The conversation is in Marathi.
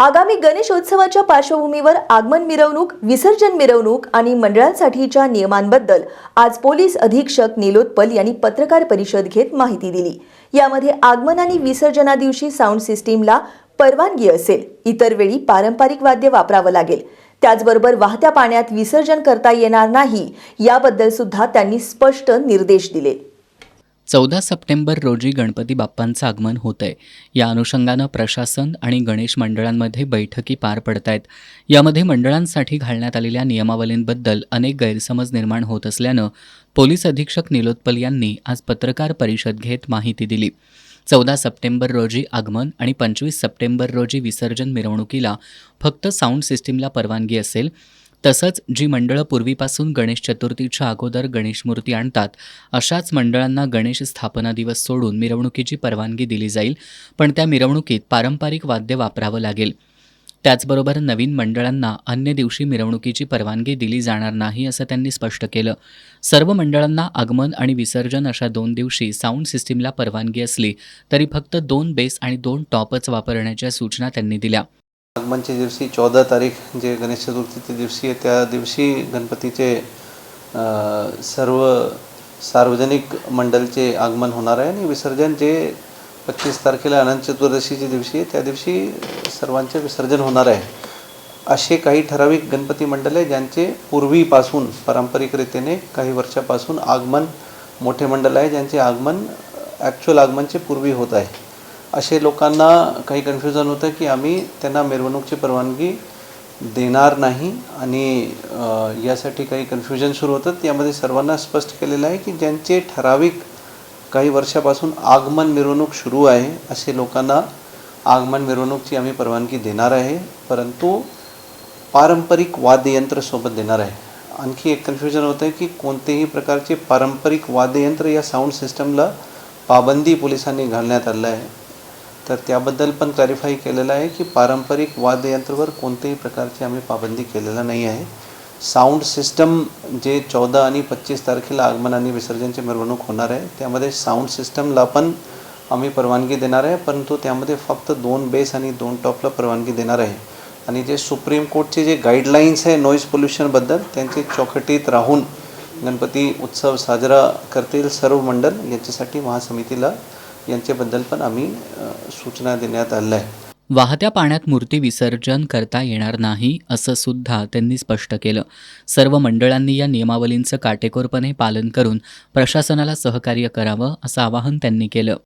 आगामी गणेशोत्सवाच्या पार्श्वभूमीवर आगमन मिरवणूक, विसर्जन मिरवणूक आणि मंडळांसाठीच्या नियमांबद्दल आज पोलीस अधीक्षक निलोत्पल यांनी पत्रकार परिषद घेत माहिती दिली। यामध्ये आगमन आणि विसर्जना दिवशी साऊंड सिस्टीमला परवानगी असेल, इतर वेळी पारंपरिक वाद्य वापरावं लागेल। त्याचबरोबर वाहत्या पाण्यात विसर्जन करता येणार नाही, याबद्दल सुद्धा त्यांनी स्पष्ट निर्देश दिले। 14 सप्टेंबर रोजी गणपती बाप्पांचं आगमन होत आहे। या अनुषंगानं प्रशासन आणि गणेश मंडळांमध्ये बैठकी पार पडत आहेत। यामध्ये मंडळांसाठी घालण्यात आलेल्या नियमावलींबद्दल अनेक गैरसमज निर्माण होत असल्यानं पोलीस अधीक्षक निलोत्पल यांनी आज पत्रकार परिषद घेत माहिती दिली। 14 सप्टेंबर रोजी आगमन आणि 25 सप्टेंबर रोजी विसर्जन मिरवणुकीला फक्त साऊंड सिस्टीमला परवानगी असेल। तसंच जी मंडळं पूर्वीपासून गणेश चतुर्थीच्या अगोदर गणेश मूर्ती आणतात, अशाच मंडळांना गणेश स्थापना दिवस सोडून मिरवणुकीची परवानगी दिली जाईल, पण त्या मिरवणुकीत पारंपरिक वाद्य वापरावं लागेल। त्याचबरोबर नवीन मंडळांना अन्य दिवशी मिरवणुकीची परवानगी दिली जाणार नाही, असं त्यांनी स्पष्ट केलं। सर्व मंडळांना आगमन आणि विसर्जन अशा 2 दिवशी साऊंड सिस्टीमला परवानगी असली तरी फक्त 2 बेस आणि 2 टॉपच वापरण्याच्या सूचना त्यांनी दिल्या। आगमनच्या दिवशी 14 तारीख जे गणेश चतुर्थीच्या दिवशी आहे, त्या दिवशी गणपतीचे सर्व सार्वजनिक मंडळचे आगमन होणार आहे आणि विसर्जन जे 25 तारखेला अनंत चतुर्दशीच्या दिवशी आहे, त्या दिवशी सर्वांचे विसर्जन होणार आहे। असे काही ठराविक गणपती मंडळ आहे ज्यांचे पूर्वीपासून पारंपरिक रीतीने काही वर्षापासून आगमन, मोठे मंडळ आहे ज्यांचे आगमन ॲक्च्युअल आगमनचे पूर्वी होत आहे। असे लोकांना काही कन्फ्युजन होतं की आम्ही त्यांना मिरवणूकची परवानगी देणार नाही आणि यासाठी काही कन्फ्युजन सुरू होतं। त्यामध्ये सर्वांना स्पष्ट केलेलं आहे की ज्यांचे ठराविक काही वर्षापासून आगमन मिरवणूक सुरू आहे, असे लोकांना आगमन मिरवणूकची आम्ही परवानगी देणार आहे, परंतु पारंपरिक वाद्ययंत्रसोबत देणार आहे। आणखी एक कन्फ्युजन होतं की कोणतेही प्रकारचे पारंपरिक वाद्ययंत्र या साऊंड सिस्टमला पाबंदी पोलिसांनी घालण्यात आलं आहे। तर त्याबद्दल पण क्लॅरिफाय केलेलं आहे की पारंपरिक वाद्ययंत्रावर कोणत्याही प्रकारची आम्ही पाबंदी केलेला नाही आहे। साऊंड सिस्टम जे 14 आणि 25 तारखेला आगमन आणि विसर्जनची मिरवणूक होणार आहे, त्यामध्ये साऊंड सिस्टमला पण आम्ही परवानगी देणार आहे, परंतु त्यामध्ये फक्त 2 बेस आणि 2 टॉपला परवानगी देणार आहे। आणि जे सुप्रीम कोर्टचे जे गाईडलाईन्स आहे नॉईज पोल्युशनबद्दल, त्यांचे चौकटीत राहून गणपती उत्सव साजरा करतील सर्व मंडळ, याच्यासाठी महासमितीला यांच्याबद्दल पण आम्ही सूचना देण्यात आल्या आहे। वाहत्या पाण्यात मूर्ती विसर्जन करता येणार नाही, असं सुद्धा त्यांनी स्पष्ट केलं। सर्व मंडळांनी या नियमावलींचं काटेकोरपणे पालन करून प्रशासनाला सहकार्य करावं, असं आवाहन त्यांनी केलं।